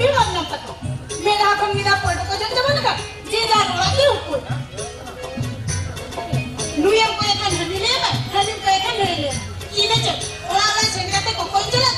भी बदनाम तक मेरा अपन मेरा पढ़ को जन जब ना जे जा रोला के ऊपर नुयम को एक हनी ले मैं हनी को एक हनी ले इने चल ओला वाला सेंग्राते को कोई चला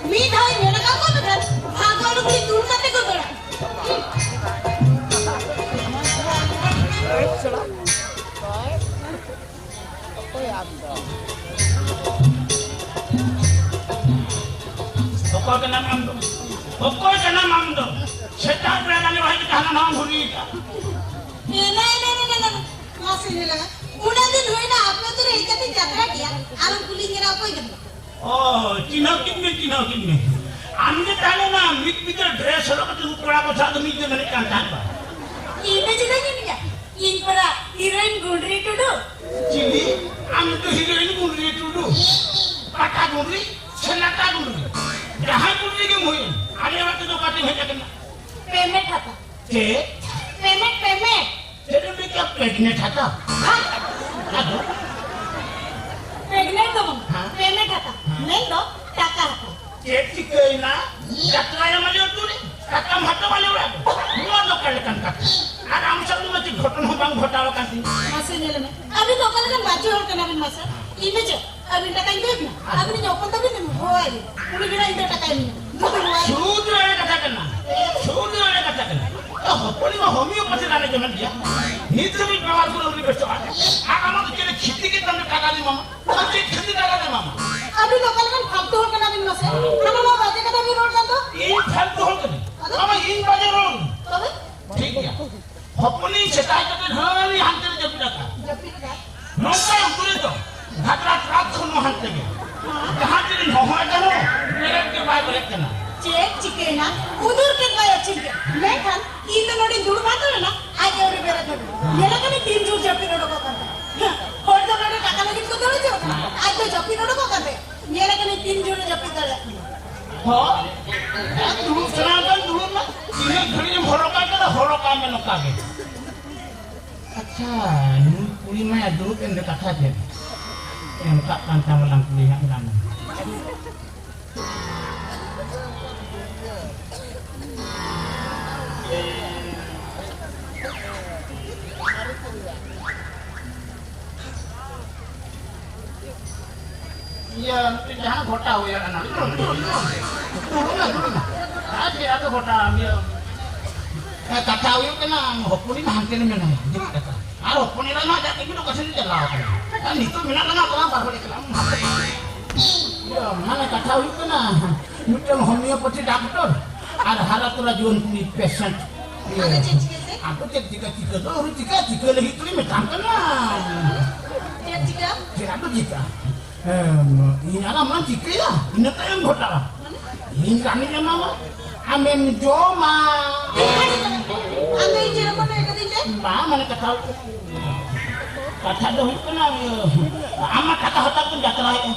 मी धाई मेरा का को ना भागवान को दूर करते को बड़ा चला कोई आप Pokok kena mamdo. Pokok kena mamdo. Setan berani wahai kita hana naam huri ka. नहीं मासी नहीं लगा उन्हें दिन हुए ना आपने तो रेल का दिन यात्रा किया आलू पुलिस के राव कोई करना Oh, चिन्ह किन्ने. आमने ताले ना मिट मिटर ड्रेस हलो कते उपरा को साथ मिट ने कांतान बा. इन्हें जिला नहीं क्या इन परा heroine Gundri Tudu Cili, am tu hidup gundri tudu. Kata gundri, senata gundri. Jahan gundri ke muin. Ada waktu tu kata hanya kena. Payment खाता Ce, payment jadi mereka pregnant hata. Aduh, pregnant दो पेमेंट खाता नहीं दो टाका खाता cek cikena. Kata yang mana tu ni? Kata mata mana orang? Dua lokal kan kata. Aram satu macam ghotan hubang ghotawa kan sih. मासी नहीं लेना अभी तो कल kan baju और kena bin masa ini je अभी टाका ini ना अभी ni open tapi ni होए उन्हें बिना ini टाका ini Sudah ada kata kena. Sudah ada kata kena. Oh, poli mah homeopathy lana zaman dia. Itu भी प्रवास को उन्हें बेचो आते. आकाम तो चले खेती के तंत्र काका दी मामा. अब चीज खेती काका दी मामा. अभी तो कल kan फालतू और kena bin masa हमें वो बातें कटा भी रोड जातो In फालतू हो गई. मामा in बजे रोड. तब ठीक है. अपनी चटाई करके घरी हांते जब लगा. जब भी का नौका उतरे तो घाटरा ट्रक सुनो हांते के. कहां तेरी नौहा करो. मेरे के बाय ब्रेक करना. चेक चिकेना उधर के गए चिके मैं खान इन नोडी जुड़ बात है ना आज और बेरा कर मेरा कने तीन जुड़ जपी रोड को करता और तो नोडी टाका लगी को दो जो आज तो जपी रोड को करते मेरा कने तीन जुड़ जपी करे हो. दूर सनातन दूर ना. इन्हें घड़ी में हरोका में नौका के. अच्छा, ini puli mah dulu kan dekat saja. Yang tak pantang ulang kuliah kamu. Iya, jangan kota ya anak. Turun. Ada kota ambil. Kata tahu kena hopuni mah hampir mana. Hopuni lah ada itu kasih dia lah. Kan itu mina lah apa baru dia kelam. Ya, mana kata tahu kena. Macam homeopathy doktor. Ada halat tu rajuan ni patient. ada cek से Aku cek tiga tu, orang tiga lagi tu ni macam kena. cek चिका Kira tu tiga. Ini ada mana tiga ya? Ini tak yang kota lah. Ini kami yang mana? Amin Joma. ame jera mana ka din je Mana kata dah itu na. Amat kata pun jatuh lah.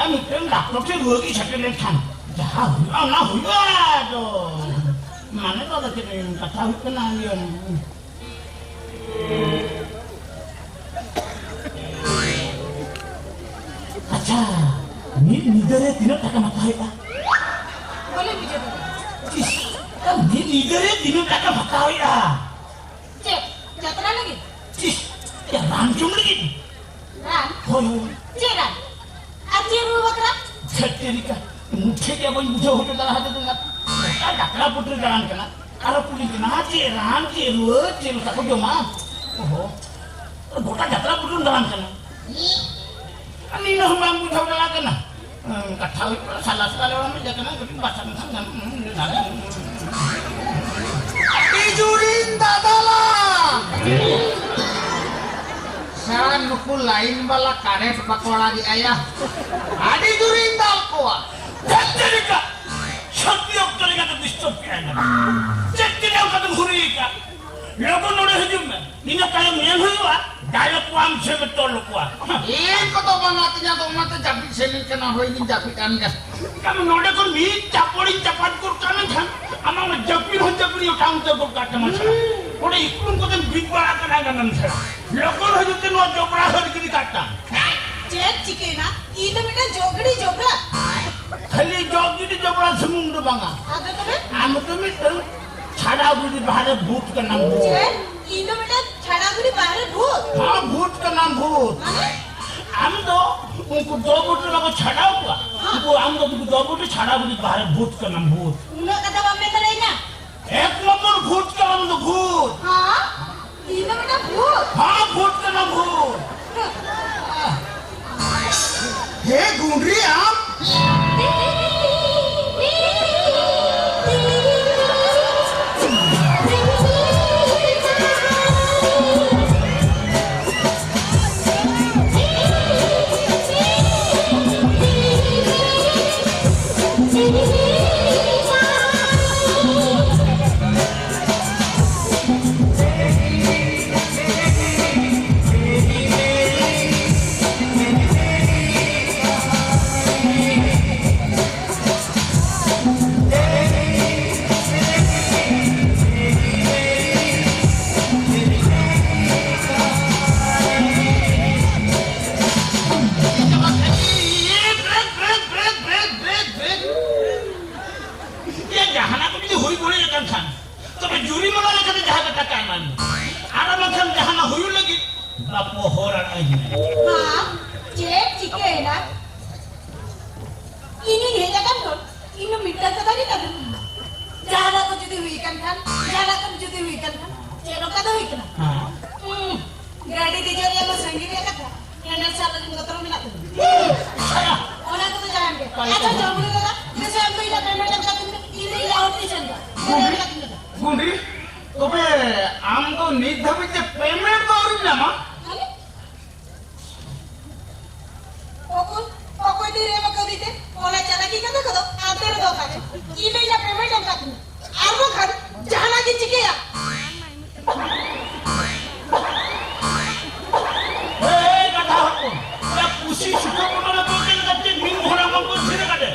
Mikir dah, doktor lagi sakit lekan. Dah, nak hujan tu. Mana tu ada kata itu na dia. Acha, ni dere tidak tak mata apa. boleh bijak Ni dere tidak tak mata apa. cek jatra lagi Ya langsung lagi. ran Oh, ceran arti ru bakra Seterika. Muncul dia pun muncul hotel dalam hati tu nak. Ada kerap putri jalan kena. Kalau putri kena ceran, cerut, tak kau joma. Oh, bota jatra putri jalan kena. Ani noh bang muncul jalan kena. Kata salah sekali orang menjaga kena, tapi bahasa mana? Tijurin dadalah. Saya nukul lain bala karet pakola di ayah. Adi jurin dal kuat. Seterika. Setiap kali kata disturb kena. Seterika kata hurika. Lagu nore hujungnya. Ini kalau yang huwa, daya kuam sebetul kuat. Iko to matinya to mati japit selin kena hoi ni japit kan. Kamu nore kon mi caporin capat kurkan kan. Amang japir yo kaum to kata masalah. Ode ikun ko den big bala kana nan sa. Lagu hujungnya no jopra hor kini kata. चेक चिकेना इन बेटा जोगड़ी जोगड़ा खाली जोगड़ी जोगड़ा सुमुंग दो बांगा आगे तो मैं आम तो मैं तुम छाड़ा बुरी बाहर भूत का नाम भूत चेक इन बेटा छड़ा गुड़ी बाहर भूत हाँ भूत का नाम भूत माने आम तो उनको दो बुटी लोगों छाड़ा हुआ उनको आम तो उनको दो बुटी छाड़ा बुरी बाहर भूत का नाम भूत उन्हें कथा बम्बे करेगा एक नंबर भूत का नाम तो भूत हाँ इन बेटा भूत हाँ भूत का नाम भूत हे गुंडरी आम हाँ check चिकेना ini dia kan don ini minta tadi kan jalan aku jadi weekend kan jalan aku jadi weekend kan cero kata weekend गाड़ी दे जो ये संगीत ya kata yang salah di motor minat tuh orang tuh jalan ke atau jauh dulu kan ini saya ambil dah pemerintah kata ini laut di sana गुंडी तबे आम तो निर्धारित payment Bauri नामा Pokoknya dia mau kau dite, oleh cara kita tu kau, antar dua kali. Ini ya payment yang kau. Arbo kan, jangan lagi cikgu ya. kata aku, ya pusi suka pun ada tu kan kata minggu orang mampu sini kata.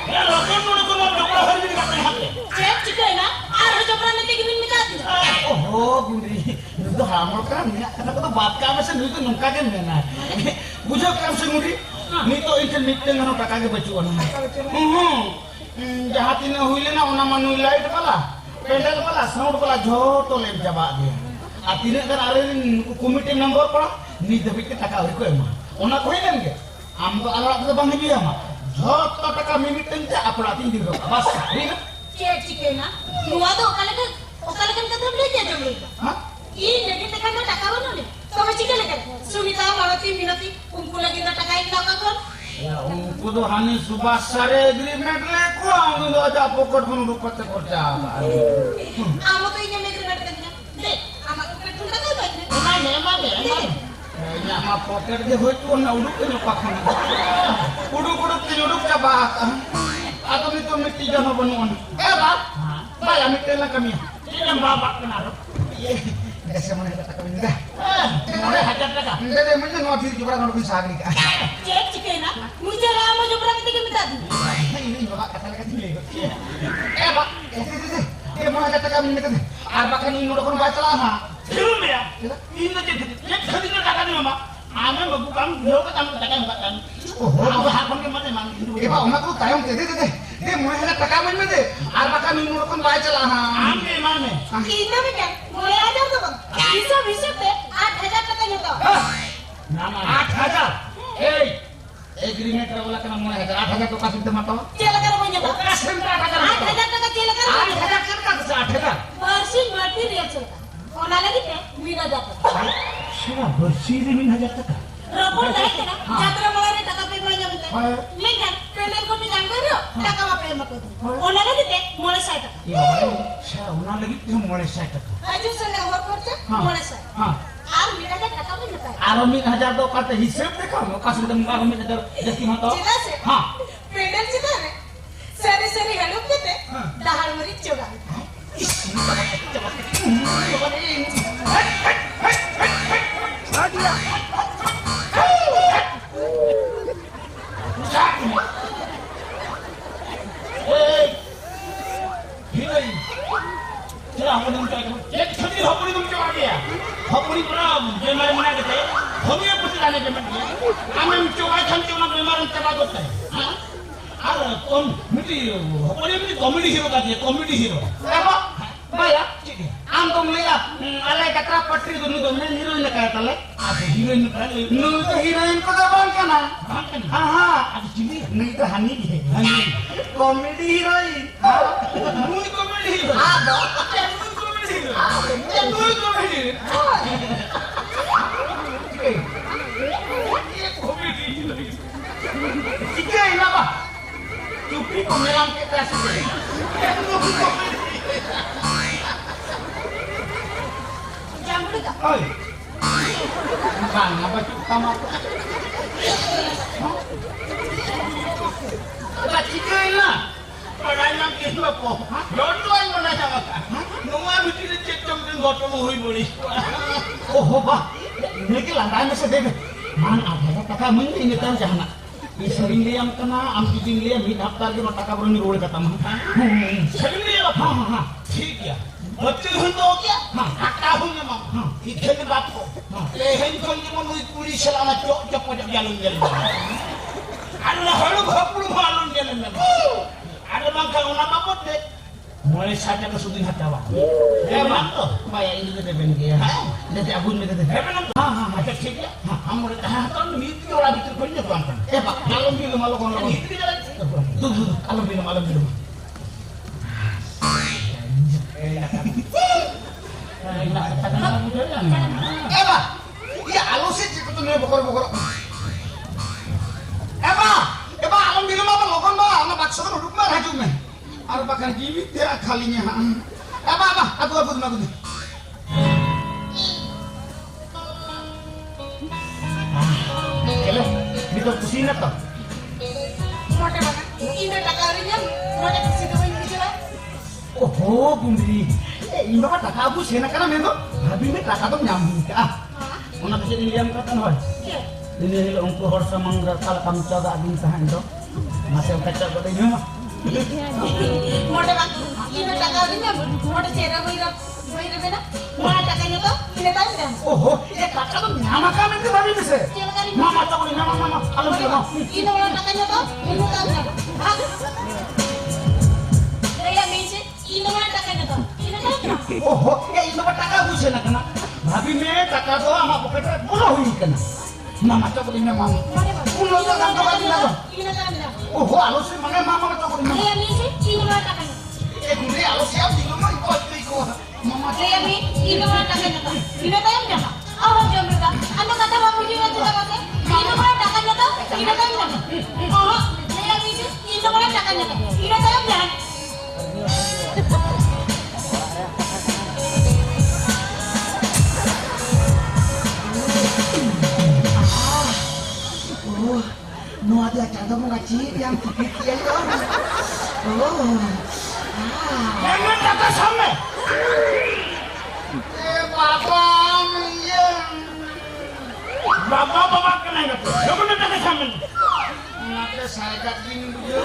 Ya lokal pun aku mau jumpa hari ini kata hati. Cek cikgu na, arbo jumpa nanti kita minta tu. Oh गुंडी, itu hamil kan ya, karena itu baat kami sendiri itu nungka kan mana. Bujau kami sendiri. Nito internet dengan orang kakak bacuan. Jahatin huile na una manu light pala. Pendal pala, sound pala joto lem jaba dia. Atine kan arin committee member pala ni dapat kita taka ko ema. Ona ko hilen ge. Amgo ala ko bang dia ma. Joto taka minute tenta apra tin dir bas. Cek cikgu na, nuwa tu okala kan kata belajar jomli. Hah? Ini jadi tekan tu taka mana ni? Sama cikgu lagi. Sunita Malati Minati, umpu lagi tak taka ini nak kau. Ya, umpu tu hani subah sare agreement le ko ang do aja pokot pun rupat kerja. Amo tu ini agreement kan? Dek, amak agreement tu tak tahu. Mana? Ya ma poker de hoy tu na uduk ni pakhan. Uduk ti uduk ka ba. Ato ni to miti jano banuan. Ba? Ba ya miti lang kami. Ini baba kenaro. Desa mana kata kami dah. Mulai hajar taka. Dede mana ngau diri jubra ngau bisa agri ka. Cek cikgu na, muja lama jo berang kita minta tu. Ini bawa kata lagi ni. Ba. Dia mana kata kami ni kata. Arba kan ini udah kon baca lama. Belum ya? Ini jadi jadi taka ni mama. Ame bukan dia kata taka kan. Oh, Aku hakon ke mana mang. Ba umat tu tayong dede. Dia mana kata kami ni dede. Arba kan ini udah kon baca lama. Ame mame. Ini macam, mulai ajar tu bang. Bisa deh, 8,000 taka ni tu. Nama 8,000. Hey. Agreement rawala kana mulai 8,000 to kasih teman to. Cela kan punya bang. Kasih 8,000. 8,000 taka cela kan. 8,000 kan 8,000. Bersih mati dia cela. Ona lagi deh, mina jatuh. Sudah bersih ni 1,000 taka. Rapor naik kan? Jatra mulai taka pemanya minta. Mungkin pernah kau minta baru, taka apa yang aku tu. Ona lagi deh, mulai saya tak. Iya, saya una lagi tu mulai saya taka. Aja saya work kerja, mulai saya. हाँ Ar mina jatuh taka pun jatuh. आरामी 1,000 तो करते हिसाब देखा मैं कसम दम आरामी 1,000 जैसी मत Cila sih. हाँ Pendek cila ni. Seri hidup kita, dahar meri coba. Hapuri pram, jangan mana kete. Homoeopathy जाण्याचे म्हणजे आम्ही चोवायखांचे ना बेमारांचा बाग होत आहे अरे कोण म्हणजे कॉमेडी हिरो का कॉमेडी हिरो Bayar, antum lihat, alay katra patri tu nudo, main heroin kaya tale. ada heroin kali Nudo heroin ko kapan kana? Aha, ada cili nudo hani dia. Komedi heroin. Muy comedy hero Ada. muy comedy hero muy comedy hero comedy hero Jika ini apa? Tupi komelang kita sih. Jambu ka? Oi. Bukan apa utama. lah jika ini pernah yang kita po jodoh yang mana sama kan nunggu bikin cecok dan gotong hui boleh Oh, Pak. Ini ki lantaran masa deh. Man ada kata ini tahu jangan. Sering dia yang kena, ambil dia minat daftar di mata kabur ni roda kata mah. sering dia apa ठीक है बच्चे हुन तो क्या काटा हुन ना इथे के बात को ले हेन कोन के मन पूरी सलाना चो चप जब जालुन जल अल्लाह हळू भपळू मालून गेले ना अरे मग का उना बापत दे mulai saja ke sudin hatawa emang tuh Bayar ini kita ben dia. Dari abun kita deh. emang ada ठीक है हम उन्हें कहा तो नीति और अभी तक कोई नहीं जानता Pak, kalau bilu malu kon lo. नीति jalan Tuh, kalau bilu. Pak. Iya, alus sih ikut nih bokor-bokor. Pak, alam bilu apa lo kon ba? Ana bakso kan duduk mah haju meh. Arep pakai gini dia kalinya. Pak, aku tuh. Kele, dito kusina to. Mote banget. Ini takarinya, mote situ ini sila. Oh, Bundri. Ini bapak tak kabus ya, karena memang habis ini tak kabus nyambung ke Mana bisa dilihat kata hoy. Iya. Ini untuk horsa manggar kalau kamu coba aging tahan do. Masih kacau pada ini mah. Mote banget. Ini takarinya, mote cera wira bena. Mana takanya tuh? Ini tahu kan? Oh, kakak tuh nama kami itu babi bisa. Cera kali. Mama tahu ni mama. Kalau dia mau. Ini mana takanya tuh? Ini tahu kan? Raya meje, ini mana takanya tuh? Ini tahu kan? Oh, ini bapak tak kabus ya nak kena. Babi me kakak tuh sama pokoknya bunuh ini kena. Mama tahu ni mama. Bunuh tuh kan kau lagi nak. Ini tahu kan? Oh, halus sih mana mama tahu ni mama. Raya meje, ini mana takanya? Bundri halus siap di rumah ikut. Mama Raya me, ini mana takanya tuh? Ini tahu kan? Awak jom berita. Anda kata bapak juga tu tak kata? Ini mana takanya tuh? Ini tahu kan? Oh, raya meje, ini mana takanya tuh? Ini tahu kan? Oh, no ada contoh mengaji yang dipikir dong. Oh, emang kata sama bapak iya. bapak kena enggak tuh ya bener kata sama Nanti saya kakin dulu.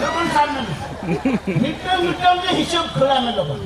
ya bener sama hitam dia hisap kelam lo kan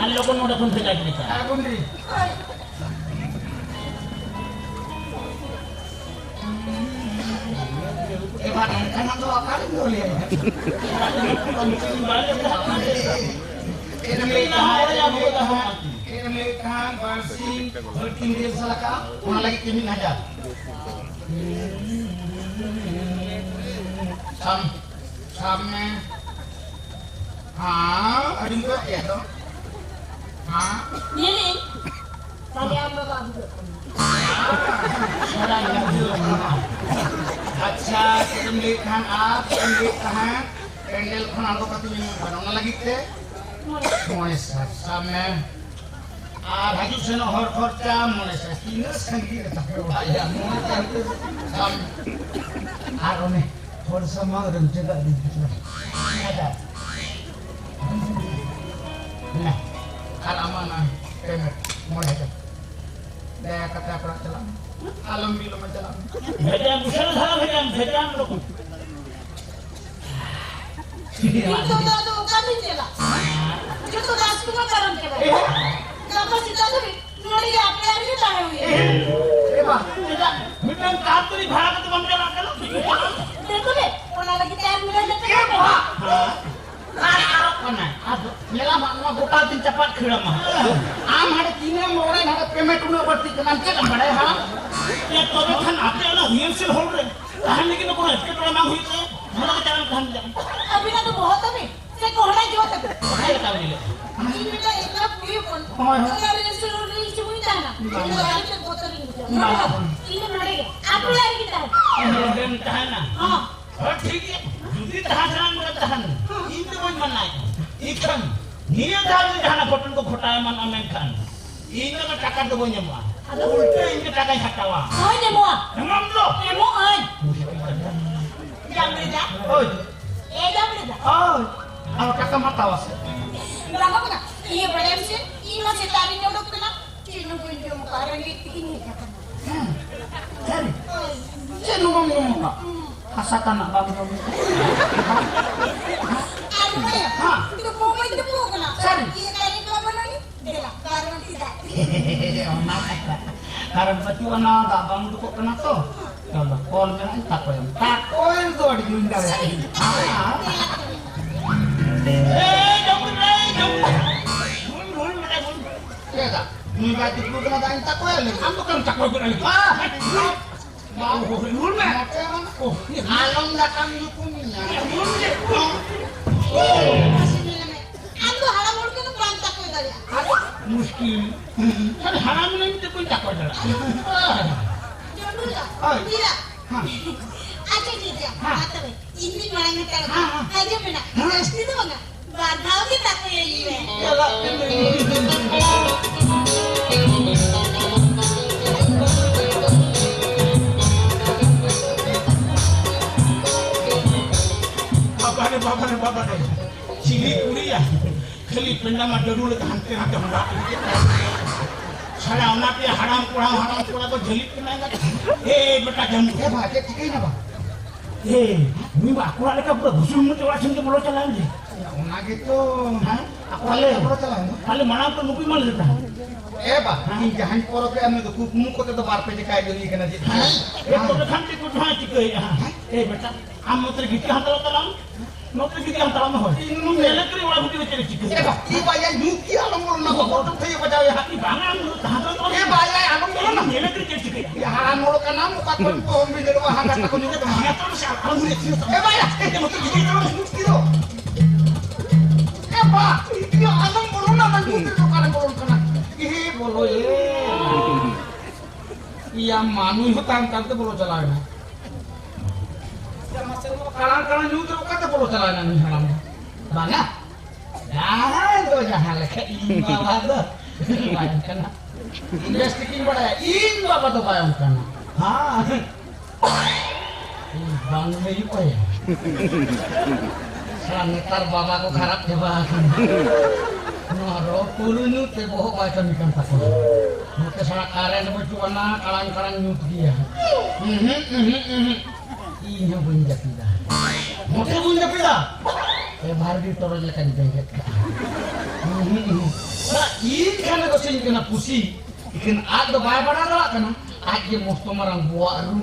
Allah pun udah pun tidak kita Aku nih. Pak, kan aku akan dulu ya. Kenalikan basing bertindir salaka, mana lagi kimin aja. Samne. Ada enggak ya dong? Ini, tadi amba babu. अच्छा kenalikan kenalikan pendel kenal katanya barang lagi teh mulai samne baju seno hor khorcha mulai tinas kan dia tak bayar sam arone hor sama dan jaga di ada nah kalau mana kemet mulai tu dah kata pernah jalan alam bilu menjalan भेजा मुसल था भेजा लोग Itu tuh kami jela. Itu dah semua barang kita. Kenapa sih tadi? Nori apa yang kita tahu ya? Eba, tidak mitang kartu di bhara kata bang jalan kalau Itu deh, pernah lagi tayar mulai dekat. eba. Arok kana. Nela mama gotal tin cepat khira mah. Am hade tine more hade payment una berti kanan ke bade ha. ya তবে খান আপনি না রিয়েলসেল হল রে তাহলে কিন্তু কোনো এটকে তোলা না হইছে আমরা চালান খান যা अभी ना तो बहुत अभी से कोहड़ा जो तक ভাই তা দিলে इन बेटा इतना पूरी फोन हाँ, हाँ। हमारे रेस्टोरेंट में इसे मुझे जाना इन गाड़ी से बोतल ना, ना। इन मरेगा आप लाइन की तरह দেন তাহলে না हां ঠিক আছে যদি তাহান মনে তাহান ইন্দু মন মানাই ইখান নিয়ে যাবে জানা ঘটন তো ঘটায় মান আমেন খান ইন্দু না টাকা দেব নিমা উল্টে ইন্দু টাকাই হাটাওয়া ओए नेमो এমন তো नेमो ओए जामरे जा Oi, ए जामरे जा oi. Am kaka mata wase. berapa kan ये बड़े से इन से तारी ने उड़क ना चिन्नु को जो कारण ये ini kata Sari. Sino ngomong ka? Kasatan na bago mo. Ano ba yan? Ha? Ito po mo, ito po ko na. Sari. Kinakain ko naman na ni? Dila, karang tidak. Karena batu na dabang duko kana to. Kalau kol na takoy. Takoy do di ginda ya. এই জমুন রে জমুন moon moon মানে moon Ya ka. Ni ba di ko na dang takoy le. আমি তো কেন চাকর করে আলি Mau moon মে Oh, along datang yukunya. Ando halam uड़ के तो प्रांत तक कोई दरिया. মুশকিল আরে হারাম নেই তো কোন চাকর দলা जोड़ू जा. Oi. Dila. Hah. अच्छा ठीक है. हाँ. आता है. इंदी मांग में कर. हाँ, हाँ. आजे में ना. रस्ती तो बंगा. बाधाओं की तक कोई ये है. बाबा रे चिली कुड़िया खाली पिंडा में डडूल घंटे ना हमरा सारा उनाते हराम कोड़ा को झली के ना ए बेटा जम Eh, ba, cikai na ba? ए मी बाकुरा लेका पूरा घुसुल में चला छिन के बोलो चला दे Una gitu. हां Aku खाली lagi apa jalan? खाली मना तो नुपी मान लेता Eh, ba, ini jahan poro ke ame tuh kumu ko te to bar pe dikai doni kana di. ए तो घंटे को ढा चिके ए बेटा हम मोटर गीत हतला तलाम मोटर गीत हतला में हो नु मेले करी वाला बुटी चले चिके Eh, ba, iba ya nyuki along ngoro na ko ko to thei bajaw ya. हाथी भांगा हाथ तो Eh, ba ya along ngoro na. मेले करी चले चिके Ya haran ngoro kana mu ka ko mi de wa ha ka ko ni to. भांगा तो से हम ने Eh, ba ya, motor gigi to nyuki to. Eh, ba, ya along ngoro na man nyuki to kana ngoro kana. Ih, bolo ye. Iya manu hutang tante bolo jalan. Kalang-kalang nyuki to kata bolo jalan ni halam. Bana. Jangan tuh jangan lek imba bado. Bayangkan. Investigating bada imba bado bayangkan. Ha. Bang meyu ko ya. Sangitar baba ko kharap jebakan. Naro pulu nyu te boho bayangkan ikan takon. Mute sana karen becuana kalang-kalang nyut dia. Inya bunja pida. Mute bunja pida. बाहर भी तोड़ लेकर निकल ना इन खाने को सिंह के ना पुसी लेकिन आज तो बाय बड़ा रहा था ना आज ये मुफ्त मरंग बुआ रूम